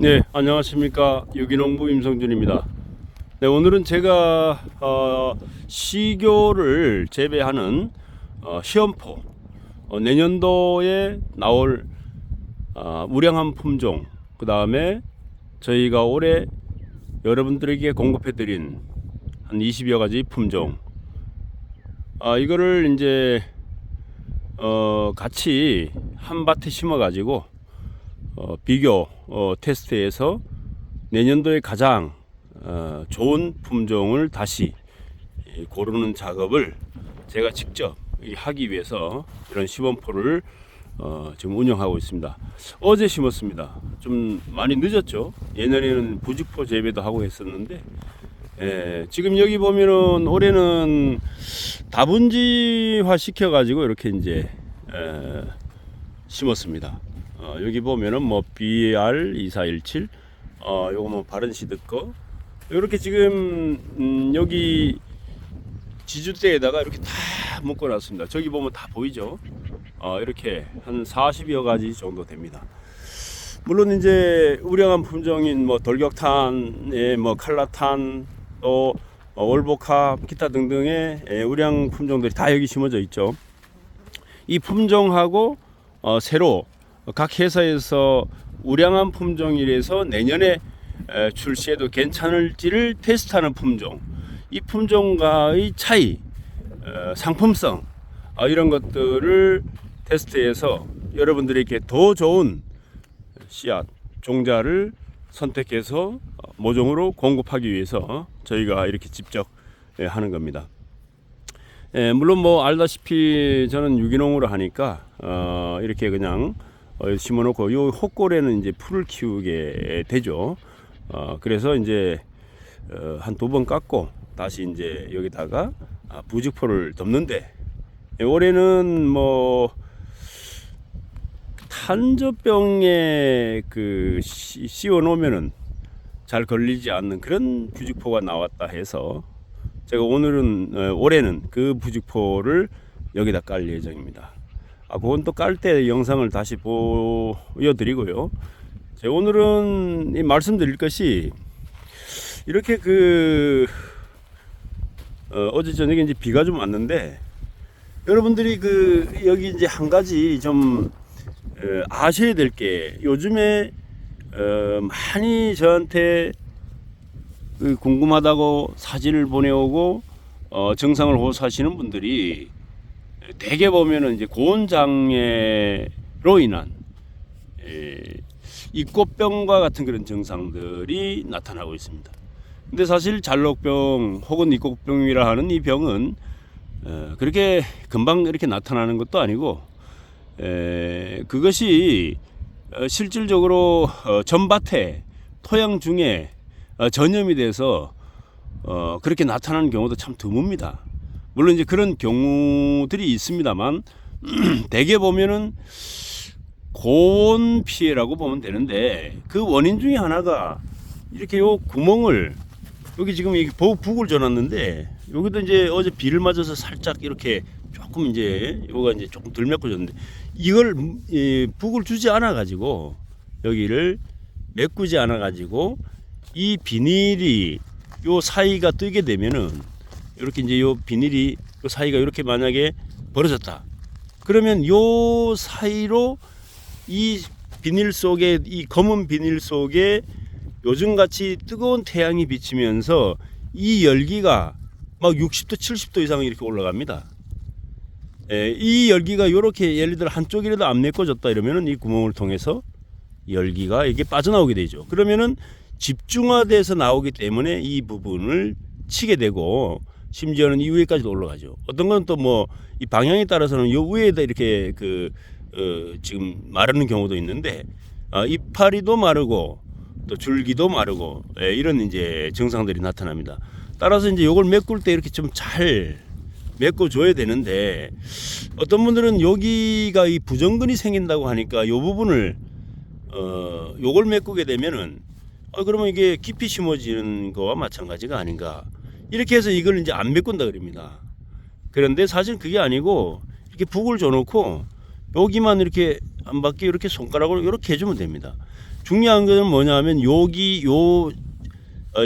네, 안녕하십니까. 유기농부 임성준입니다. 네, 오늘은 제가 시교를 재배하는 시험포, 내년도에 나올 우량한 품종, 그 다음에 저희가 올해 여러분들에게 공급해드린 한 20여 가지 품종, 이거를 이제 같이 한 밭에 심어 가지고 비교 테스트에서 내년도에 가장 좋은 품종을 다시 고르는 작업을 제가 직접 하기 위해서 이런 시범포를 지금 운영하고 있습니다. 어제 심었습니다. 좀 많이 늦었죠. 예전에는 부직포 재배도 하고 했었는데, 지금 여기 보면은 올해는 다분지화 시켜가지고 이렇게 이제 심었습니다. 여기 보면은 뭐 BR2417 요거 뭐 바른 시드 거 이렇게 지금 여기 지주대에다가 이렇게 다 묶어 놨습니다. 저기 보면 다 보이죠. 이렇게 한 40여 가지 정도 됩니다. 물론 이제 우량한 품종인 뭐 돌격탄, 뭐 칼라탄, 또 올보캅, 기타 등등의 우량 품종들이 다 여기 심어져 있죠. 이 품종하고 새로 각 회사에서 우량한 품종이라서 내년에 출시해도 괜찮을지를 테스트하는 품종, 이 품종과의 차이, 상품성, 이런 것들을 테스트해서 여러분들에게 더 좋은 씨앗, 종자를 선택해서 모종으로 공급하기 위해서 저희가 이렇게 직접 하는 겁니다. 물론 뭐 알다시피 저는 유기농으로 하니까 이렇게 그냥 심어놓고 요 헛골에는 이제 풀을 키우게 되죠. 그래서 이제 한 2번 깎고 다시 이제 여기다가 부직포를 덮는데, 올해는 뭐 탄저병에 그 씌워 놓으면은 잘 걸리지 않는 그런 부직포가 나왔다 해서 제가 올해는 그 부직포를 여기다 깔 예정입니다. 그건 또 깔 때 영상을 다시 보여드리고요. 제가 오늘은 말씀드릴 것이 이렇게 어제 저녁에 이제 비가 좀 왔는데, 여러분들이 여기 이제 한 가지 좀 아셔야 될 게, 요즘에 많이 저한테 궁금하다고 사진을 보내오고 정상을 호소하시는 분들이 대개 보면은 이제 고온 장애로 인한 입꽃병과 같은 그런 증상들이 나타나고 있습니다. 근데 사실 잘록병 혹은 입꽃병이라 하는 이 병은 그렇게 금방 이렇게 나타나는 것도 아니고, 그것이 실질적으로 전밭에 토양 중에 전염이 돼서 그렇게 나타나는 경우도 참 드뭅니다. 물론 이제 그런 경우들이 있습니다만 대개 보면은 고온 피해라고 보면 되는데, 그 원인 중에 하나가 이렇게 요 구멍을, 여기 지금 이게 북을 줘놨는데 여기도 이제 어제 비를 맞아서 살짝 이렇게 조금 이제 요가 이제 조금 덜 메꿔졌는데, 이걸 북을 주지 않아 가지고, 여기를 메꾸지 않아 가지고 이 비닐이 요 사이가 뜨게 되면은, 이렇게 이제 요 비닐이 요 사이가 이렇게 만약에 벌어졌다 그러면 요 사이로 이 비닐 속에, 이 검은 비닐 속에 요즘같이 뜨거운 태양이 비치면서 이 열기가 막 60도 70도 이상 이렇게 올라갑니다. 이 열기가 요렇게 예를 들어 한쪽이라도 안 메꿔졌다 이러면은 이 구멍을 통해서 열기가 이게 빠져나오게 되죠. 그러면은 집중화돼서 나오기 때문에 이 부분을 치게 되고, 심지어는 이 위에까지도 올라가죠. 어떤 건 또 뭐 이 방향에 따라서는 요 위에다 이렇게 지금 마르는 경우도 있는데, 이파리도 마르고 또 줄기도 마르고, 이런 이제 증상들이 나타납니다. 따라서 이제 요걸 메꿀 때 이렇게 좀 잘 메꿔 줘야 되는데, 어떤 분들은 여기가 이 부정근이 생긴다고 하니까 요 부분을 요걸 메꾸게 되면은 그러면 이게 깊이 심어지는 거와 마찬가지가 아닌가, 이렇게 해서 이걸 이제 안 메꾼다 그럽니다. 그런데 사실 그게 아니고, 이렇게 북을 줘놓고 여기만 이렇게 안 받게 이렇게 손가락으로 이렇게 해주면 됩니다. 중요한 것은 뭐냐면 여기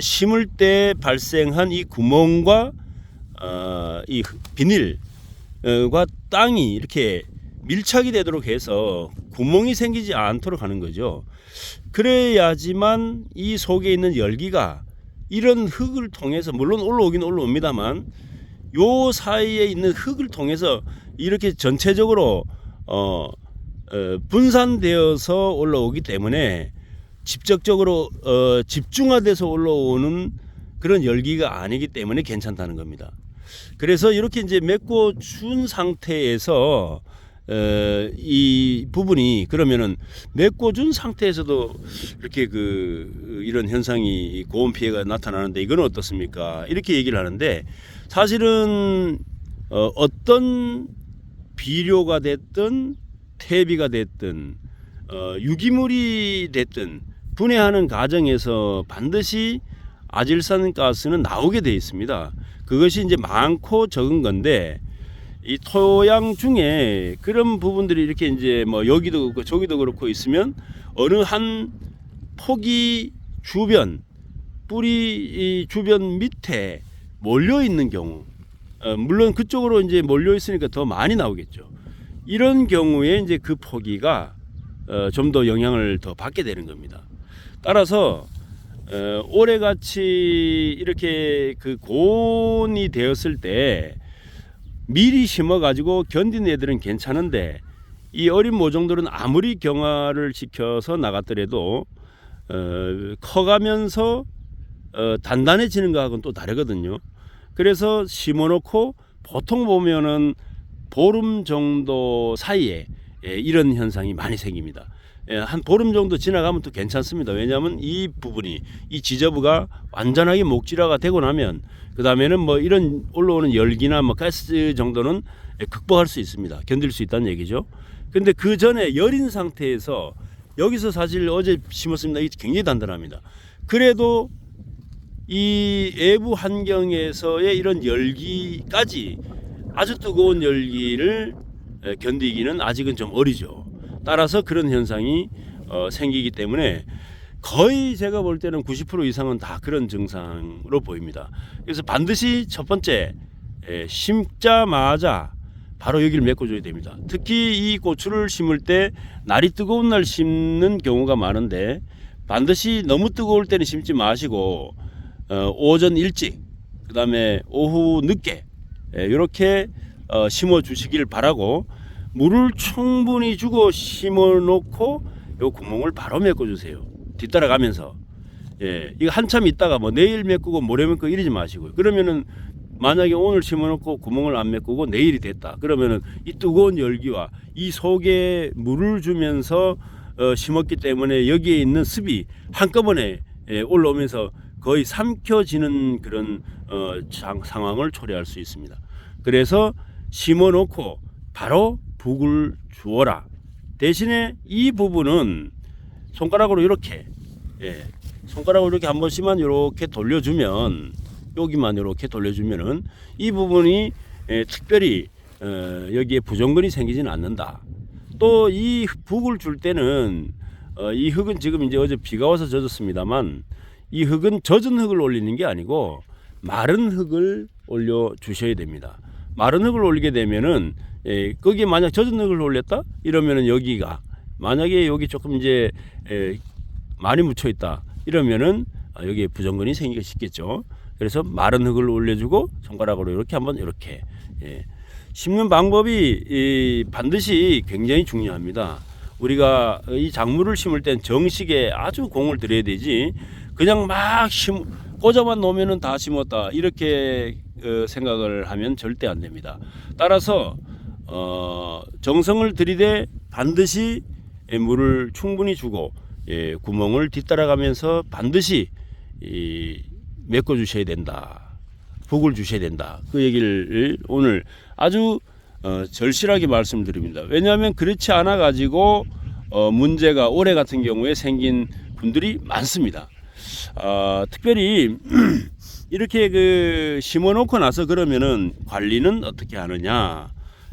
심을 때 발생한 이 구멍과 이 비닐과 땅이 이렇게 밀착이 되도록 해서 구멍이 생기지 않도록 하는 거죠. 그래야지만 이 속에 있는 열기가 이런 흙을 통해서 물론 올라오긴 올라옵니다만 요 사이에 있는 흙을 통해서 이렇게 전체적으로 분산되어서 올라오기 때문에 직접적으로 집중화돼서 올라오는 그런 열기가 아니기 때문에 괜찮다는 겁니다. 그래서 이렇게 이제 맺고 준 상태에서 이 부분이 그러면은 맺고 준 상태에서도 이렇게 이런 현상이 고온 피해가 나타나는데 이건 어떻습니까? 이렇게 얘기를 하는데 사실은 어떤 비료가 됐든 퇴비가 됐든 유기물이 됐든 분해하는 과정에서 반드시 아질산가스는 나오게 되어 있습니다. 그것이 이제 많고 적은 건데 이 토양 중에 그런 부분들이 이렇게 이제 뭐 여기도 그렇고 저기도 그렇고 있으면 어느 한 폭이 주변 뿌리 주변 밑에 몰려 있는 경우 물론 그쪽으로 이제 몰려 있으니까 더 많이 나오겠죠. 이런 경우에 이제 그 포기가 좀 더 영향을 더 받게 되는 겁니다. 따라서 올해같이 이렇게 그 고온이 되었을 때 미리 심어가지고 견딘 애들은 괜찮은데 이 어린 모종들은 아무리 경화를 시켜서 나갔더라도 커가면서 단단해지는 거하고는 또 다르거든요. 그래서 심어놓고 보통 보면은 보름 정도 사이에 이런 현상이 많이 생깁니다. 한 보름 정도 지나가면 또 괜찮습니다. 왜냐하면 이 부분이 이 지저부가 완전하게 목질화가 되고 나면 그 다음에는 뭐 이런 올라오는 열기나 뭐 가스 정도는 극복할 수 있습니다. 견딜 수 있다는 얘기죠. 근데 그 전에 열인 상태에서 여기서 사실 어제 심었습니다. 이게 굉장히 단단합니다. 그래도 이 외부 환경에서의 이런 열기까지 아주 뜨거운 열기를 견디기는 아직은 좀 어리죠. 따라서 그런 현상이 생기기 때문에 거의 제가 볼 때는 90% 이상은 다 그런 증상으로 보입니다. 그래서 반드시 첫 번째 심자마자 바로 여기를 메꿔줘야 됩니다. 특히 이 고추를 심을 때 날이 뜨거운 날 심는 경우가 많은데 반드시 너무 뜨거울 때는 심지 마시고 오전 일찍 그 다음에 오후 늦게 이렇게 심어 주시길 바라고 물을 충분히 주고 심어 놓고 요 구멍을 바로 메꿔 주세요. 뒤따라가면서 이거 한참 있다가 뭐 내일 메꾸고 모레 메꾸고 이러지 마시고요. 그러면은 만약에 오늘 심어 놓고 구멍을 안 메꾸고 내일이 됐다 그러면은 이 뜨거운 열기와 이 속에 물을 주면서 심었기 때문에 여기에 있는 습이 한꺼번에 올라오면서 거의 삼켜지는 그런 상황을 초래할 수 있습니다. 그래서 심어 놓고 바로 북을 주어라. 대신에 이 부분은 손가락으로 이렇게 손가락으로 이렇게 한 번씩만 이렇게 돌려주면 여기만 이렇게 돌려주면은 이 부분이 특별히 여기에 부종근이 생기지는 않는다. 또 이 북을 줄 때는 이 흙은 지금 이제 어제 비가 와서 젖었습니다만 이 흙은 젖은 흙을 올리는 게 아니고 마른 흙을 올려 주셔야 됩니다. 마른 흙을 올리게 되면은 거기에 만약 젖은 흙을 올렸다 이러면은 여기가 만약에 여기 조금 이제 많이 묻혀 있다 이러면은 여기에 부종근이 생기기 쉽겠죠. 그래서 마른 흙을 올려주고 손가락으로 이렇게 한번 이렇게 심는 방법이 반드시 굉장히 중요합니다. 우리가 이 작물을 심을 땐 정식에 아주 공을 들여야 되지 그냥 막 꽂아만 놓으면은 다 심었다 이렇게 생각을 하면 절대 안 됩니다. 따라서 정성을 들이되 반드시 물을 충분히 주고 구멍을 뒤따라가면서 반드시 메꿔 주셔야 된다. 북을 주셔야 된다. 그 얘기를 오늘 아주 절실하게 말씀드립니다. 왜냐하면 그렇지 않아 가지고 문제가 올해 같은 경우에 생긴 분들이 많습니다. 특별히 이렇게 심어 놓고 나서 그러면은 관리는 어떻게 하느냐.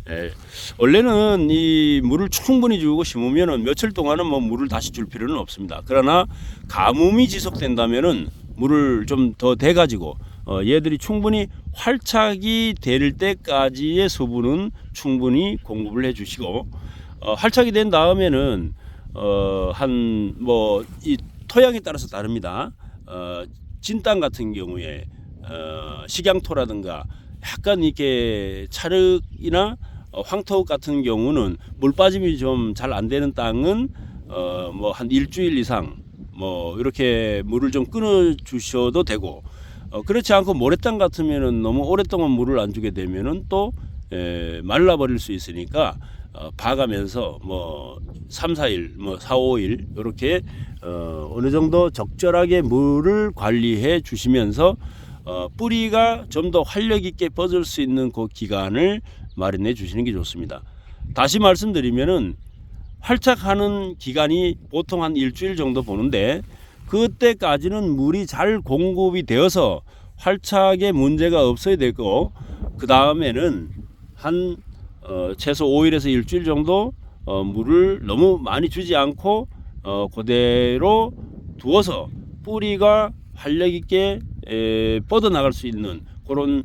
예, 원래는 이 물을 충분히 주고 심으면은 며칠 동안은 뭐 물을 다시 줄 필요는 없습니다. 그러나 가뭄이 지속된다면은 물을 좀 더 대 가지고 얘들이 충분히 활착이 될 때까지의 수분은 충분히 공급을 해 주시고 활착이 된 다음에는 한 뭐 이 토양에 따라서 다릅니다. 진땅 같은 경우에 식양토라든가 약간 이렇게 찰흙이나 황토 같은 경우는 물 빠짐이 좀 잘 안 되는 땅은 뭐 한 일주일 이상 뭐 이렇게 물을 좀 끊어 주셔도 되고 그렇지 않고 모래땅 같으면은 너무 오랫동안 물을 안 주게 되면은 또 말라 버릴 수 있으니까 봐가면서 뭐 3, 4일 뭐 4, 5일 이렇게 어느 정도 적절하게 물을 관리해 주시면서 뿌리가 좀 더 활력 있게 뻗을 수 있는 그 기간을 마련해 주시는 게 좋습니다. 다시 말씀드리면은 활착하는 기간이 보통 한 일주일 정도 보는데 그때까지는 물이 잘 공급이 되어서 활착에 문제가 없어야 되고 그 다음에는 한 최소 5일에서 일주일 정도 물을 너무 많이 주지 않고 그대로 두어서 뿌리가 활력 있게 뻗어나갈 수 있는 그런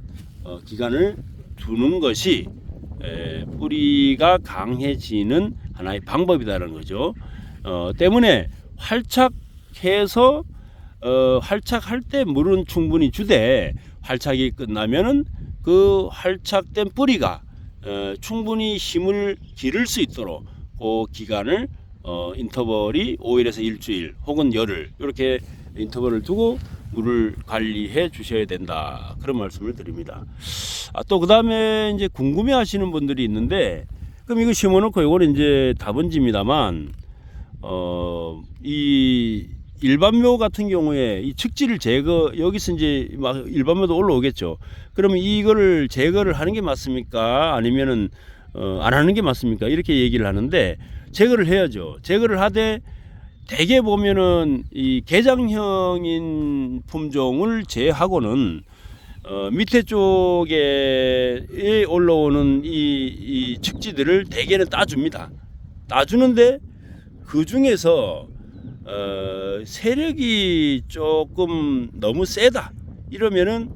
기간을 두는 것이 뿌리가 강해지는 하나의 방법이다라는 거죠. 때문에 활착해서 활착할 때 물은 충분히 주되 활착이 끝나면은 그 활착된 뿌리가 충분히 힘을 기를 수 있도록 그 기간을 인터벌이 5일에서 일주일 혹은 열흘 이렇게 인터벌을 두고 물을 관리해 주셔야 된다 그런 말씀을 드립니다. 또 그 다음에 이제 궁금해 하시는 분들이 있는데 그럼 이거 심어놓고 이거는 이제 다번지입니다만 이 일반묘 같은 경우에 이 측지를 제거 여기서 이제 막 일반묘도 올라오겠죠. 그러면 이거를 제거를 하는 게 맞습니까? 아니면은 안 하는 게 맞습니까? 이렇게 얘기를 하는데 제거를 해야죠. 제거를 하되 대개 보면은 이 개장형인 품종을 제하고는 밑에 쪽에 올라오는 이 측지들을 대개는 따줍니다. 따주는데 그 중에서 세력이 조금 너무 세다 이러면은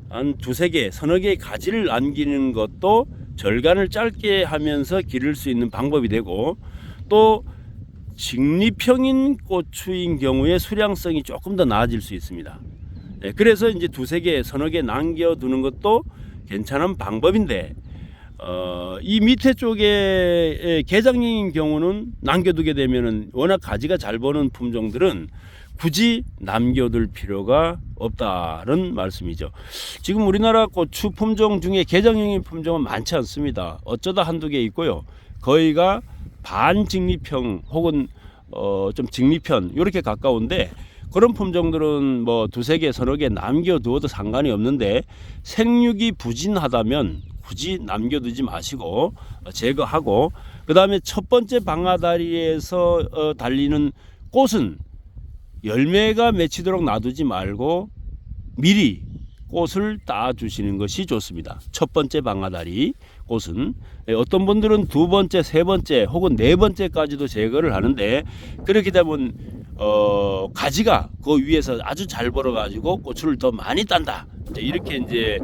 한 두세 개, 서너 개의 가지를 안기는 것도 절간을 짧게 하면서 기를 수 있는 방법이 되고 또 직립형인 고추인 경우에 수량성이 조금 더 나아질 수 있습니다. 그래서 이제 두세 개, 서너 개 남겨두는 것도 괜찮은 방법인데 이 밑에 쪽에 개장형인 경우는 남겨두게 되면은 워낙 가지가 잘 보는 품종들은 굳이 남겨둘 필요가 없다는 말씀이죠. 지금 우리나라 고추 품종 중에 개장형인 품종은 많지 않습니다. 어쩌다 한두 개 있고요. 거의가 반직립형 혹은 좀 직립형 이렇게 가까운데 그런 품종들은 뭐 두세 개, 서너 개 남겨두어도 상관이 없는데 생육이 부진하다면 굳이 남겨두지 마시고 제거하고 그 다음에 첫 번째 방아다리에서 달리는 꽃은 열매가 맺히도록 놔두지 말고 미리 꽃을 따주시는 것이 좋습니다. 첫 번째 방아다리 꽃은 어떤 분들은 두 번째, 세 번째 혹은 네 번째까지도 제거를 하는데 그렇게 되면 가지가 그 위에서 아주 잘 벌어가지고 고추를 더 많이 딴다. 이렇게 이제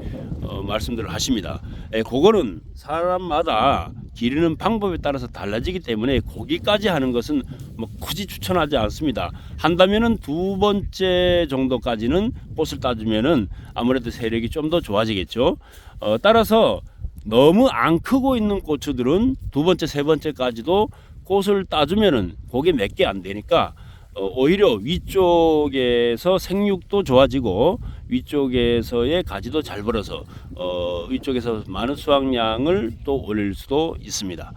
말씀들을 하십니다. 그거는 사람마다 기르는 방법에 따라서 달라지기 때문에 거기까지 하는 것은 뭐 굳이 추천하지 않습니다. 한다면은 두 번째 정도까지는 꽃을 따주면은 아무래도 세력이 좀 더 좋아지겠죠. 따라서 너무 안 크고 있는 고추들은 두 번째, 세 번째까지도 꽃을 따주면은 그게 몇 개 안 되니까 오히려 위쪽에서 생육도 좋아지고 위쪽에서의 가지도 잘 벌어서 위쪽에서 많은 수확량을 또 올릴 수도 있습니다.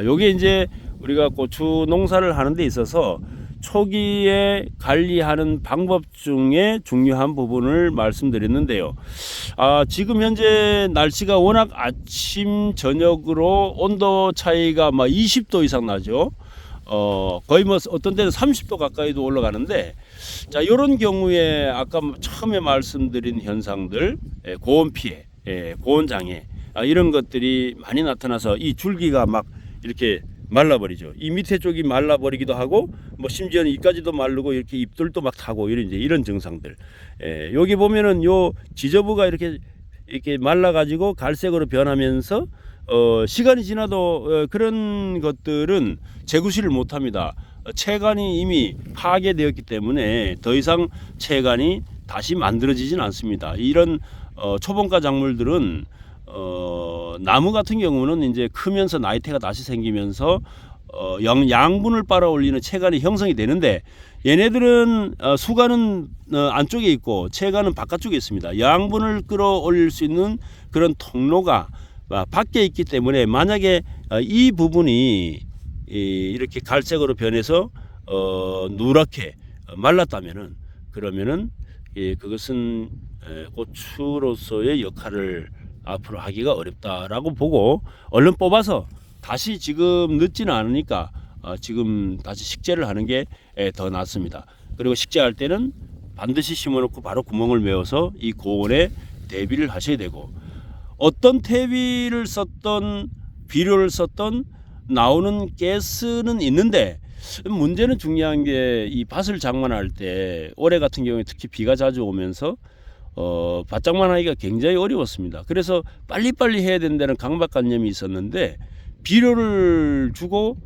요게 이제 우리가 고추 농사를 하는 데 있어서 초기에 관리하는 방법 중에 중요한 부분을 말씀드렸는데요. 지금 현재 날씨가 워낙 아침 저녁으로 온도 차이가 막 20도 이상 나죠. 거의 뭐 어떤 데는 30도 가까이도 올라가는데 자 이런 경우에 아까 처음에 말씀드린 현상들 고온 피해, 고온 장애 이런 것들이 많이 나타나서 이 줄기가 막 이렇게 말라버리죠. 이 밑에 쪽이 말라버리기도 하고 뭐 심지어는 이까지도 마르고 이렇게 잎들도 막 타고 이런 이제 이런 증상들. 여기 보면은 요 지저부가 이렇게 말라가지고 갈색으로 변하면서 시간이 지나도 그런 것들은 재구실을 못합니다. 체간이 이미 파괴되었기 때문에 더 이상 체간이 다시 만들어지진 않습니다. 이런 초본가 작물들은 나무 같은 경우는 이제 크면서 나이테가 다시 생기면서 양분을 빨아올리는 체간이 형성이 되는데 얘네들은 수간은 안쪽에 있고 체간은 바깥쪽에 있습니다. 양분을 끌어올릴 수 있는 그런 통로가 밖에 있기 때문에 만약에 이 부분이 이렇게 갈색으로 변해서 누렇게 말랐다면은 그러면은 그것은 고추로서의 역할을 앞으로 하기가 어렵다라고 보고 얼른 뽑아서 다시 지금 늦지는 않으니까 지금 다시 식재를 하는 게 더 낫습니다. 그리고 식재할 때는 반드시 심어놓고 바로 구멍을 메워서 이 고온에 대비를 하셔야 되고 어떤 퇴비를 썼던 비료를 썼던 나오는 가스는 있는데 문제는 중요한 게 이 밭을 장만할 때 올해 같은 경우에 특히 비가 자주 오면서 밭장만하기가 굉장히 어려웠습니다. 그래서 빨리빨리 해야 된다는 강박관념이 있었는데 비료를 주고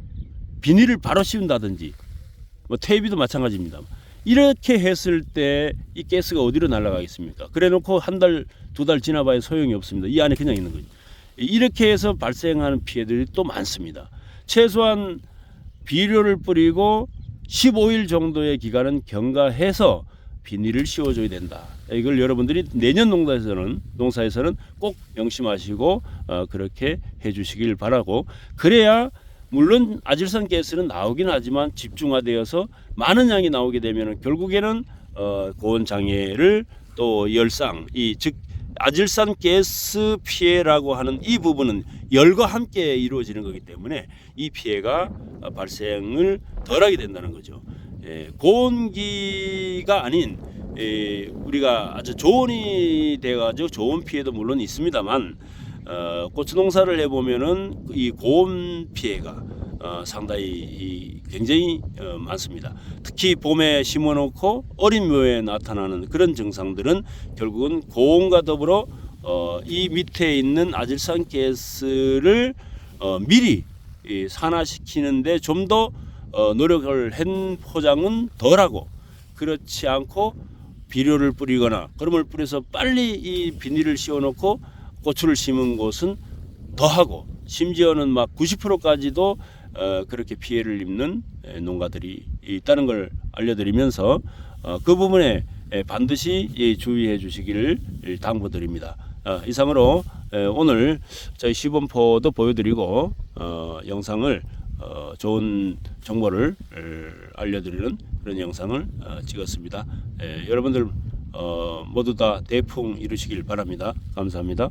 비닐을 바로 씌운다든지 뭐 퇴비도 마찬가지입니다. 이렇게 했을 때 이 가스가 어디로 날아가겠습니까? 그래놓고 한 달, 두 달 지나봐야 소용이 없습니다. 이 안에 그냥 있는 거죠. 이렇게 해서 발생하는 피해들이 또 많습니다. 최소한 비료를 뿌리고 15일 정도의 기간은 경과해서 비닐을 씌워줘야 된다. 이걸 여러분들이 내년 농사에서는 꼭 명심하시고 그렇게 해주시길 바라고 그래야 물론 아질산 가스는 나오긴 하지만 집중화되어서 많은 양이 나오게 되면 결국에는 고온 장애를 또 열상 즉 아질산 가스 피해라고 하는 이 부분은 열과 함께 이루어지는 거기 때문에 이 피해가 발생을 덜하게 된다는 거죠. 고온기가 아닌 우리가 아주 조온이 돼가지고 좋은 피해도 물론 있습니다만 고추 농사를 해보면은 이 고온 피해가 상당히 굉장히 많습니다. 특히 봄에 심어놓고 어린 묘에 나타나는 그런 증상들은 결국은 고온과 더불어 이 밑에 있는 아질산 가스를 미리 산화시키는데 좀 더 노력을 한 포장은 덜하고 그렇지 않고 비료를 뿌리거나 그름을 뿌려서 빨리 이 비닐을 씌워놓고 고추를 심은 곳은 더하고 심지어는 막 90%까지도 그렇게 피해를 입는 농가들이 있다는 걸 알려드리면서 그 부분에 반드시 주의해 주시기를 당부드립니다. 이상으로 오늘 저희 시범포도 보여드리고 영상을 좋은 정보를 알려드리는 그런 영상을 찍었습니다. 여러분들 모두 다 대풍 이루시길 바랍니다. 감사합니다.